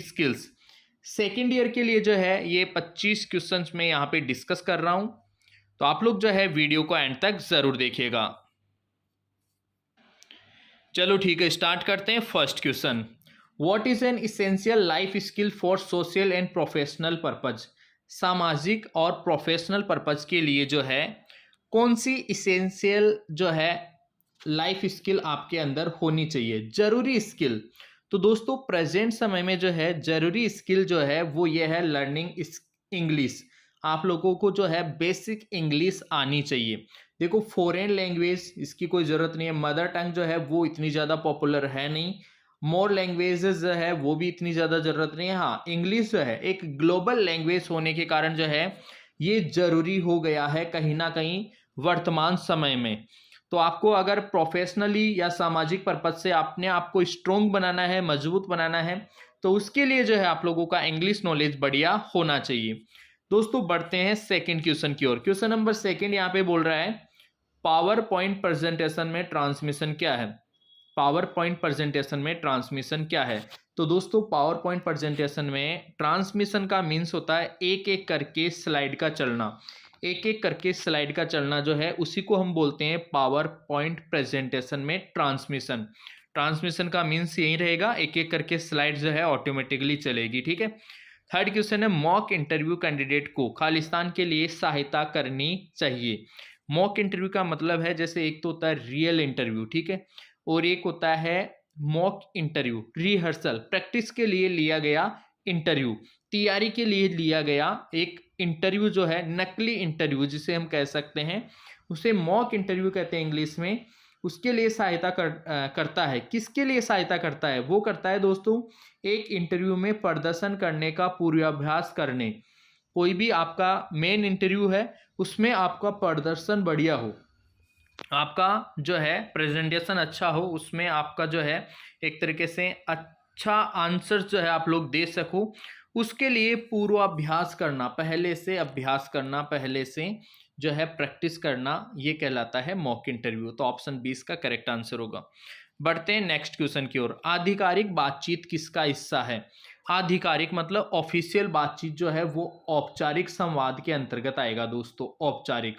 Skills. Second year के लिए जो है ये 25 क्वेश्चंस में यहाँ पे डिस्कस कर रहा हूँ, तो आप लोग जो है वीडियो को एंड तक जरूर देखिएगा। चलो ठीक है, स्टार्ट करते हैं। First question, what is an essential life skill for social and professional purpose. सामाजिक और प्रोफेशनल पर्पज के लिए जो है कौन सी इसेंशियल जो है लाइफ स्किल आपके अंदर होनी चाहिए, जरूरी स्किल। तो दोस्तों प्रेजेंट समय में जो है जरूरी स्किल जो है वो ये है लर्निंग इंग्लिश। आप लोगों को जो है बेसिक इंग्लिश आनी चाहिए। देखो फॉरेन लैंग्वेज इसकी कोई ज़रूरत नहीं है, मदर टंग जो है वो इतनी ज़्यादा पॉपुलर है नहीं, मोर लैंग्वेजेस जो है वो भी इतनी ज़्यादा ज़रूरत नहीं है। हाँ, इंग्लिश जो है एक ग्लोबल लैंग्वेज होने के कारण जो है ये ज़रूरी हो गया है कहीं ना कहीं वर्तमान समय में। तो आपको अगर प्रोफेशनली या सामाजिक पर्पज से अपने आप को स्ट्रोंग बनाना है, मजबूत बनाना है, तो उसके लिए जो है आप लोगों का इंग्लिश नॉलेज बढ़िया होना चाहिए। दोस्तों बढ़ते हैं सेकंड क्वेश्चन की ओर। क्वेश्चन नंबर सेकंड यहाँ पे बोल रहा है पावर पॉइंट प्रेजेंटेशन में ट्रांसमिशन क्या है। पावर पॉइंट प्रेजेंटेशन में ट्रांसमिशन क्या है। तो दोस्तों पावर पॉइंट प्रेजेंटेशन में ट्रांसमिशन का मीन्स होता है एक एक करके स्लाइड का चलना। एक एक करके स्लाइड का चलना जो है उसी को हम बोलते हैं पावर पॉइंट प्रेजेंटेशन में ट्रांसमिशन। ट्रांसमिशन का मीन्स यही रहेगा, एक एक करके स्लाइड जो है ऑटोमेटिकली चलेगी। ठीक है। थर्ड क्वेश्चन है मॉक इंटरव्यू कैंडिडेट को खालिस्तान के लिए सहायता करनी चाहिए। मॉक इंटरव्यू का मतलब है जैसे एक तो होता है रियल इंटरव्यू, ठीक है, और एक होता है मॉक इंटरव्यू रिहर्सल, प्रैक्टिस के लिए लिया गया इंटरव्यू, तैयारी के लिए लिया गया एक इंटरव्यू जो है नकली इंटरव्यू जिसे हम कह सकते हैं, उसे मॉक इंटरव्यू कहते हैं इंग्लिश में। उसके लिए सहायता करता है। किसके लिए सहायता करता है? वो करता है दोस्तों एक इंटरव्यू में प्रदर्शन करने का पूर्वाभ्यास करने। कोई भी आपका मेन इंटरव्यू है उसमें आपका प्रदर्शन बढ़िया हो, आपका जो है प्रेजेंटेशन अच्छा हो, उसमें आपका जो है एक तरीके से अच्छा आंसर जो है आप लोग दे सको, उसके लिए पूर्वाभ्यास करना, पहले से अभ्यास करना, पहले से जो है प्रैक्टिस करना, ये कहलाता है मॉक इंटरव्यू। तो ऑप्शन 20 का करेक्ट आंसर होगा। बढ़ते हैं नेक्स्ट क्वेश्चन की ओर। आधिकारिक बातचीत किसका हिस्सा है? आधिकारिक मतलब ऑफिशियल बातचीत जो है वो औपचारिक संवाद के अंतर्गत आएगा दोस्तों, औपचारिक।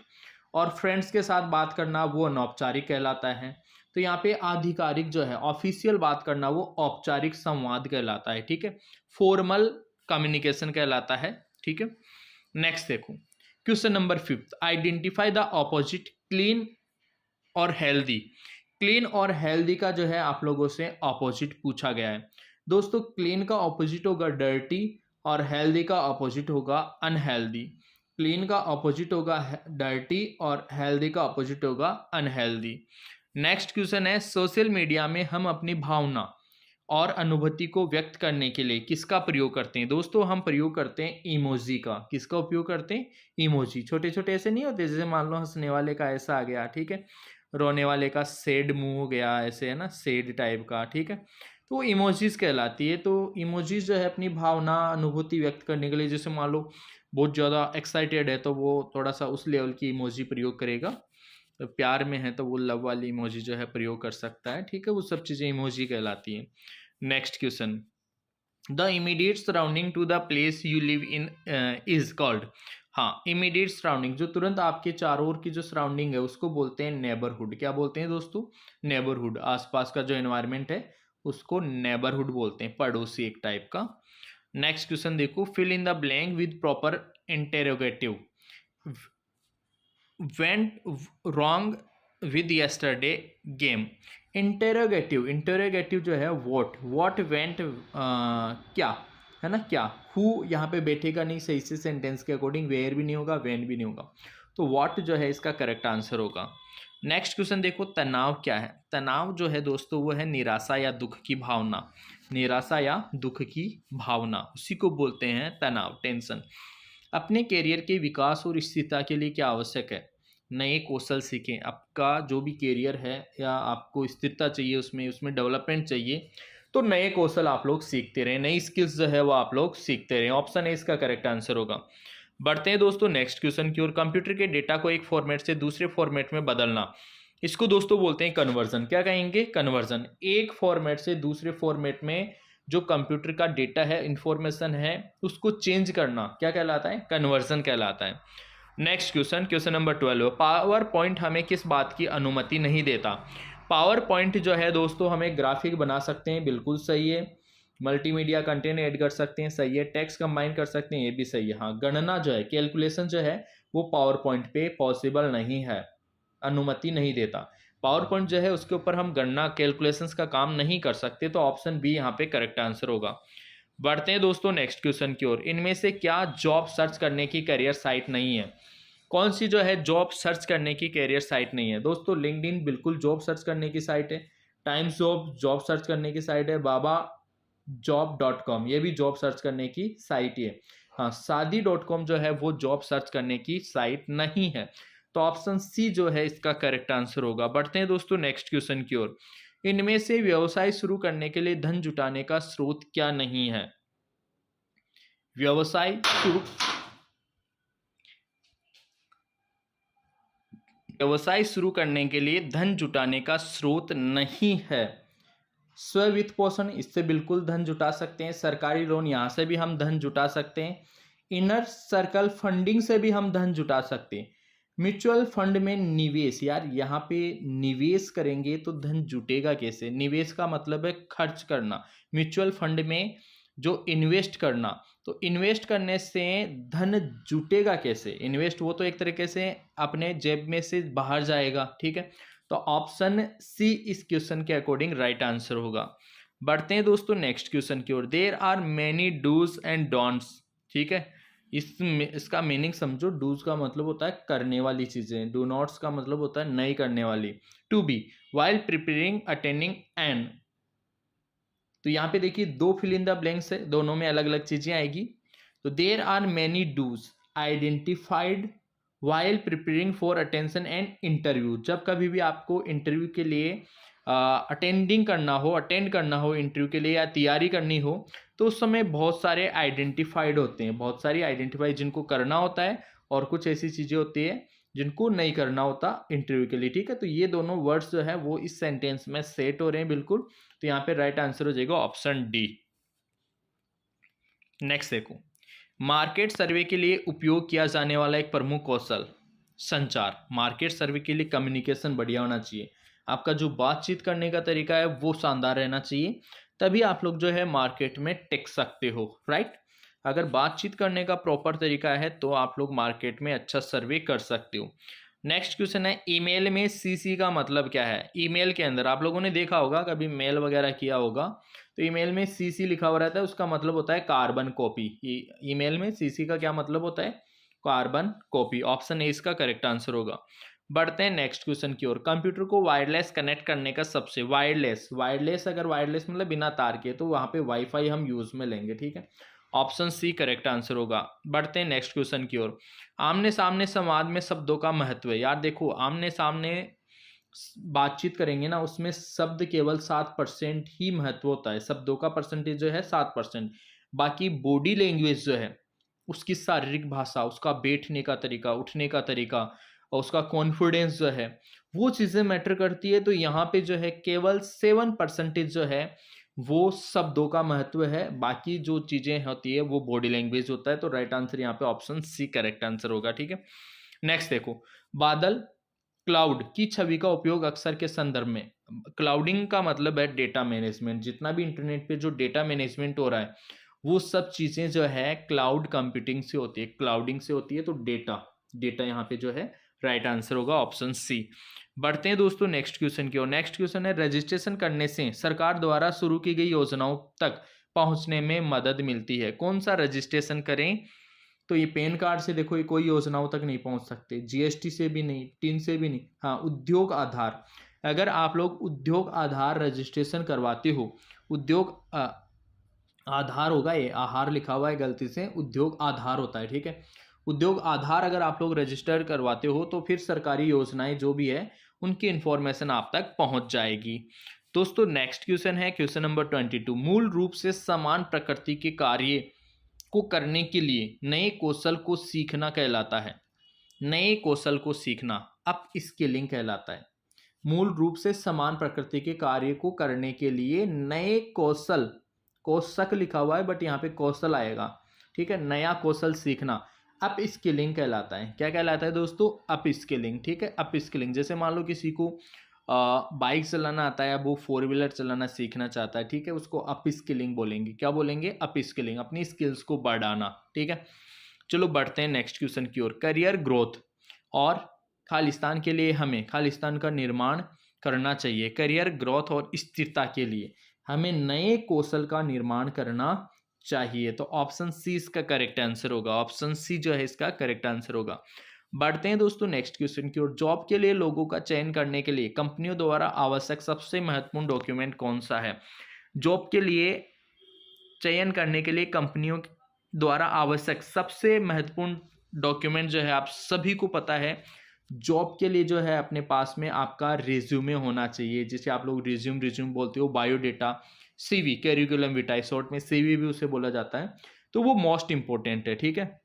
और फ्रेंड्स के साथ बात करना वो अनौपचारिक कहलाता है। तो यहाँ पे आधिकारिक जो है ऑफिशियल बात करना वो औपचारिक संवाद कहलाता है। ठीक है, फॉर्मल कम्युनिकेशन कहलाता है। ठीक है, नेक्स्ट देखो question number 5, identify the opposite clean और हेल्दी। क्लीन और हेल्दी का जो है आप लोगों से ऑपोजिट पूछा गया है दोस्तों। क्लीन का ऑपोजिट होगा डर्टी और हेल्दी का ऑपोजिट होगा अनहेल्दी। क्लीन का ऑपोजिट होगा डर्टी और हेल्दी का ऑपोजिट होगा अनहेल्दी। नेक्स्ट क्वेश्चन है सोशल मीडिया में हम अपनी भावना और अनुभूति को व्यक्त करने के लिए किसका प्रयोग करते हैं? दोस्तों हम प्रयोग करते हैं इमोजी का। किसका उपयोग करते हैं? इमोजी। छोटे छोटे ऐसे नहीं होते, जैसे मान लो हंसने वाले का ऐसा आ गया, ठीक है, रोने वाले का सैड मुंह हो गया, ऐसे है ना, सैड टाइप का। ठीक है, तो वो इमोजीज कहलाती है। तो इमोजीज जो है अपनी भावना अनुभूति व्यक्त करने के लिए, जैसे मान लो बहुत ज़्यादा एक्साइटेड है तो वो थोड़ा सा उस लेवल की इमोजी प्रयोग करेगा, तो प्यार में है तो वो लव वाली इमोजी जो है प्रयोग कर सकता है। ठीक है, वो सब चीज़ें इमोजी कहलाती हैं। Next question, the immediate surrounding to the place you live in is called. हाँ, इमीडिएट सराउंडिंग जो तुरंत आपके चारों ओर की जो सराउंडिंग है उसको बोलते हैं नेबरहुड। क्या बोलते हैं दोस्तों? नेबरहुड। आसपास का जो एनवायरनमेंट है उसको नेबरहुड बोलते हैं, पड़ोसी एक टाइप का। नेक्स्ट क्वेश्चन देखो, fill in the blank with proper interrogative. Went wrong with yesterday game. Interrogative, interrogative जो है वॉट वेंट क्या है ना, क्या। हु यहाँ पे बैठेगा नहीं सही से सेंटेंस के अकॉर्डिंग, वेयर भी नहीं होगा, वेन भी नहीं होगा, तो वॉट जो है इसका करेक्ट आंसर होगा। नेक्स्ट क्वेश्चन देखो, तनाव क्या है? तनाव जो है दोस्तों वो है निराशा या दुख की भावना। निराशा या दुख की भावना, उसी को बोलते हैं तनाव, टेंशन। अपने कैरियर के विकास और स्थिरता के लिए क्या आवश्यक है? नए कौशल सीखें। आपका जो भी कैरियर है या आपको स्थिरता चाहिए, उसमें डेवलपमेंट चाहिए, तो नए कौशल आप लोग सीखते रहें, नई स्किल्स जो है वो आप लोग सीखते रहें। ऑप्शन ए इसका करेक्ट आंसर होगा। बढ़ते हैं दोस्तों नेक्स्ट क्वेश्चन की ओर। कंप्यूटर के डेटा को एक फॉर्मेट से दूसरे फॉर्मेट में बदलना, इसको दोस्तों बोलते हैं कन्वर्जन। क्या कहेंगे? कन्वर्जन। एक फॉर्मेट से दूसरे फॉर्मेट में जो कंप्यूटर का डेटा है, इंफॉर्मेशन है, उसको चेंज करना क्या कहलाता है? कन्वर्जन कहलाता है। Next question, question number 12, power point हमें किस बात की अनुमति नहीं देता? पावर पॉइंट जो है दोस्तों, हमें ग्राफिक बना सकते हैं, बिल्कुल सही है। मल्टीमीडिया कंटेंट ऐड कर सकते हैं, सही है। टेक्स्ट कंबाइन कर सकते हैं, ये भी सही है। हाँ, गणना जो है, कैलकुलेशन जो है, वो पावर पॉइंट पे पॉसिबल नहीं है, अनुमति नहीं देता। पावर पॉइंट जो है उसके ऊपर हम गणना, कैलकुलेशंस का काम नहीं कर सकते, तो ऑप्शन बी यहाँ पे करेक्ट आंसर होगा। बढ़ते हैं दोस्तों नेक्स्ट क्वेश्चन की ओर। इनमें से क्या जॉब सर्च करने की करियर साइट नहीं है? कौन सी जो है जॉब सर्च करने की करियर साइट नहीं है? दोस्तों लिंक्डइन बिल्कुल जॉब सर्च करने की साइट है, टाइम्स जॉब सर्च करने की साइट है, बाबा जॉब.com ये भी जॉब सर्च करने की साइट ही है। हाँ, शादी.com जो है वो जॉब सर्च करने की साइट नहीं है, तो ऑप्शन सी जो है इसका करेक्ट आंसर होगा। बढ़ते हैं दोस्तों नेक्स्ट क्वेश्चन की ओर। इनमें से व्यवसाय शुरू करने के लिए धन जुटाने का स्रोत क्या नहीं है? व्यवसाय शुरू करने के लिए धन जुटाने का स्रोत नहीं है। स्ववित्त पोषण, इससे बिल्कुल धन जुटा सकते हैं। सरकारी लोन, यहाँ से भी हम धन जुटा सकते हैं। इनर सर्कल फंडिंग से भी हम धन जुटा सकते हैं। म्यूचुअल फंड में निवेश, यार यहाँ पे निवेश करेंगे तो धन जुटेगा कैसे? निवेश का मतलब है खर्च करना, म्यूचुअल फंड में जो इन्वेस्ट करना, तो इन्वेस्ट करने से धन जुटेगा कैसे? इन्वेस्ट वो तो एक तरीके से अपने जेब में से बाहर जाएगा, ठीक है। तो ऑप्शन सी इस क्वेश्चन के अकॉर्डिंग राइट आंसर होगा। बढ़ते हैं दोस्तों नेक्स्ट क्वेश्चन की ओर। There are many dos and don'ts, ठीक है। इसका मीनिंग समझो। डूज का मतलब होता है करने वाली चीजें, डू नॉट्स का मतलब होता है नहीं करने वाली। To be while preparing attending and, तो यहाँ पे देखिए दो फिल इन द ब्लैंक्स है, दोनों में अलग अलग चीजें आएगी। तो there are many dos identified while preparing for attention and interview, जब कभी भी आपको इंटरव्यू के लिए अटेंड करना हो इंटरव्यू के लिए या तैयारी करनी हो, तो उस समय बहुत सारे आइडेंटिफाइड होते हैं, बहुत सारी आइडेंटिफाई जिनको करना होता है, और कुछ ऐसी चीज़ें होती है जिनको नहीं करना होता इंटरव्यू के लिए, ठीक है। तो ये दोनों वर्ड्स जो है वो इस सेंटेंस में सेट हो रहे हैं बिल्कुल, तो यहाँ पे राइट आंसर हो जाएगा ऑप्शन डी। नेक्स्ट देखो, मार्केट सर्वे के लिए उपयोग किया जाने वाला एक प्रमुख कौशल संचार। मार्केट सर्वे के लिए कम्युनिकेशन बढ़िया होना चाहिए, आपका जो बातचीत करने का तरीका है वो शानदार रहना चाहिए, तभी आप लोग जो है मार्केट में टिक सकते हो, राइट। अगर बातचीत करने का प्रॉपर तरीका है तो आप लोग मार्केट में अच्छा सर्वे कर सकते हो। नेक्स्ट क्वेश्चन है, ईमेल में सीसी का मतलब क्या है? ईमेल के अंदर आप लोगों ने देखा होगा, कभी मेल वगैरह किया होगा, तो ईमेल में सीसी लिखा हुआ रहता है, उसका मतलब होता है कार्बन कॉपी। ईमेल में सीसी का क्या मतलब होता है? Carbon copy. ऑप्शन ए इसका करेक्ट आंसर होगा। बढ़ते हैं नेक्स्ट क्वेश्चन की ओर। कंप्यूटर को वायरलेस कनेक्ट करने का सबसे वायरलेस अगर वायरलेस मतलब बिना तार के, तो वहां पे वाईफाई हम यूज में लेंगे, ठीक है। ऑप्शन सी करेक्ट आंसर होगा। बढ़ते हैं नेक्स्ट क्वेश्चन की ओर। आमने सामने संवाद में शब्दों का महत्व है। यार देखो, आमने सामने बातचीत करेंगे ना, उसमें शब्द केवल 7% ही महत्व होता है, शब्दों का परसेंटेज जो है 7%। बाकी बॉडी लैंग्वेज जो है, उसकी शारीरिक भाषा, उसका बैठने का तरीका, उठने का तरीका, और उसका कॉन्फिडेंस जो है, वो चीज़ें मैटर करती है। तो यहाँ पे जो है केवल 7% जो है वो शब्दों का महत्व है, बाकी जो चीज़ें होती है वो बॉडी लैंग्वेज होता है। तो राइट आंसर यहाँ पे ऑप्शन सी करेक्ट आंसर होगा, ठीक है। नेक्स्ट देखो, बादल क्लाउड की छवि का उपयोग अक्सर के संदर्भ में, क्लाउडिंग का मतलब है डेटा मैनेजमेंट। जितना भी इंटरनेट पे जो डेटा मैनेजमेंट हो रहा है वो सब चीज़ें जो है क्लाउड कंप्यूटिंग से होती है, क्लाउडिंग से होती है। तो डेटा यहाँ पे जो है राइट आंसर होगा ऑप्शन सी। बढ़ते हैं दोस्तों नेक्स्ट क्वेश्चन की ओर। नेक्स्ट क्वेश्चन है, रजिस्ट्रेशन करने से सरकार द्वारा शुरू की गई योजनाओं तक पहुंचने में मदद मिलती है। कौन सा रजिस्ट्रेशन करें? तो ये पैन कार्ड से देखो, ये कोई योजनाओं तक नहीं पहुंच सकते, जीएसटी से भी नहीं, टिन से भी नहीं। हाँ, उद्योग आधार, अगर आप लोग उद्योग आधार रजिस्ट्रेशन करवाते हो, उद्योग आधार होगा, ये आहार लिखा हुआ है गलती से, उद्योग आधार होता है, ठीक है। उद्योग आधार अगर आप लोग रजिस्टर करवाते हो तो फिर सरकारी योजनाएं जो भी है उनकी इंफॉर्मेशन आप तक पहुंच जाएगी। दोस्तों नेक्स्ट क्वेश्चन है क्वेश्चन नंबर 22। मूल रूप से समान प्रकृति के कार्य को करने के लिए नए कौशल को सीखना कहलाता है। नए कौशल को सीखना अप स्किलिंग कहलाता है। मूल रूप से समान प्रकृति के कार्य को करने के लिए नए कौशल कौशक लिखा हुआ है बट यहाँ पे कौशल आएगा, ठीक है। नया कौशल सीखना अप स्किलिंग कहलाता है। क्या कहलाता है दोस्तों? अप स्किलिंग, ठीक है। अप स्किलिंग, जैसे मान लो किसी को बाइक चलाना आता है, अब वो 4 व्हीलर चलाना सीखना चाहता है, ठीक है, उसको अप स्किलिंग बोलेंगे। क्या बोलेंगे? अप स्किलिंग, अपनी स्किल्स को बढ़ाना, ठीक है। चलो बढ़ते हैं नेक्स्ट क्वेश्चन की ओर। करियर ग्रोथ और खालिस्तान के लिए हमें खालिस्तान का निर्माण करना चाहिए। करियर ग्रोथ और स्थिरता के लिए हमें नए कौशल का निर्माण करना चाहिए। तो ऑप्शन सी इसका करेक्ट आंसर होगा। ऑप्शन सी जो है इसका करेक्ट आंसर होगा। बढ़ते हैं दोस्तों नेक्स्ट क्वेश्चन की ओर। जॉब के लिए लोगों का चयन करने के लिए कंपनियों द्वारा आवश्यक सबसे महत्वपूर्ण डॉक्यूमेंट कौन सा है? जॉब के लिए चयन करने के लिए कंपनियों द्वारा आवश्यक सबसे महत्वपूर्ण डॉक्यूमेंट जो है आप सभी को पता है, जॉब के लिए जो है अपने पास में आपका रिज्यूमे होना चाहिए, जिसे आप लोग रिज्यूम बोलते हो, बायोडेटा, सीवी, कैरिकुलम विटाe, शॉर्ट में सीवी भी उसे बोला जाता है। तो वो मोस्ट इंपॉर्टेंट है, ठीक है।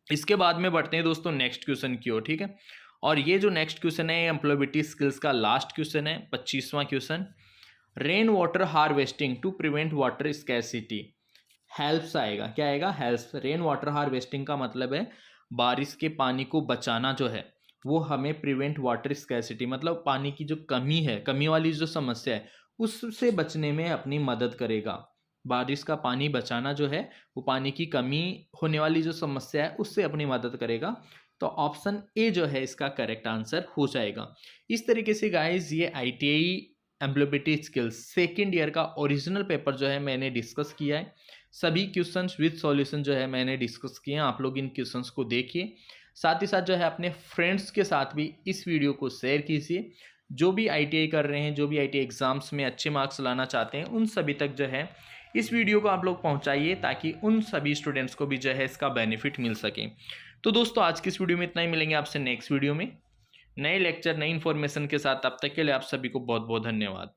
इसके बाद में बढ़ते हैं दोस्तों नेक्स्ट क्वेश्चन की ओर, ठीक है। और ये जो नेक्स्ट क्वेश्चन है एम्प्लॉयबिलिटी स्किल्स का लास्ट क्वेश्चन है, 25वां question. Rain water harvesting to prevent water scarcity helps आएगा। क्या आएगा? हेल्प्स। रेन वाटर हार्वेस्टिंग का मतलब है बारिश के पानी को बचाना जो है वो हमें प्रिवेंट वाटर स्कैरसिटी, मतलब पानी की जो कमी है, कमी वाली जो समस्या है उससे बचने में अपनी मदद करेगा। बारिश का पानी बचाना जो है वो पानी की कमी होने वाली जो समस्या है उससे अपनी मदद करेगा। तो ऑप्शन ए जो है इसका करेक्ट आंसर हो जाएगा। इस तरीके से गाइज ये ITI employability skills second year का ओरिजिनल पेपर जो है मैंने डिस्कस किया है। सभी क्वेश्चंस विद सॉल्यूशन जो है मैंने डिस्कस किए हैं। आप लोग इन क्वेश्चंस को देखिए, साथ ही साथ जो है अपने फ्रेंड्स के साथ भी इस वीडियो को शेयर कीजिए। जो भी ITI कर रहे हैं, जो भी ITI एग्जाम्स में अच्छे मार्क्स लाना चाहते हैं, उन सभी तक जो है इस वीडियो को आप लोग पहुंचाइए ताकि उन सभी स्टूडेंट्स को भी जो है इसका बेनिफिट मिल सके। तो दोस्तों आज की इस वीडियो में इतना ही, मिलेंगे आपसे नेक्स्ट वीडियो में नए लेक्चर, नई इन्फॉर्मेशन के साथ। तब तक के लिए आप सभी को बहुत बहुत धन्यवाद।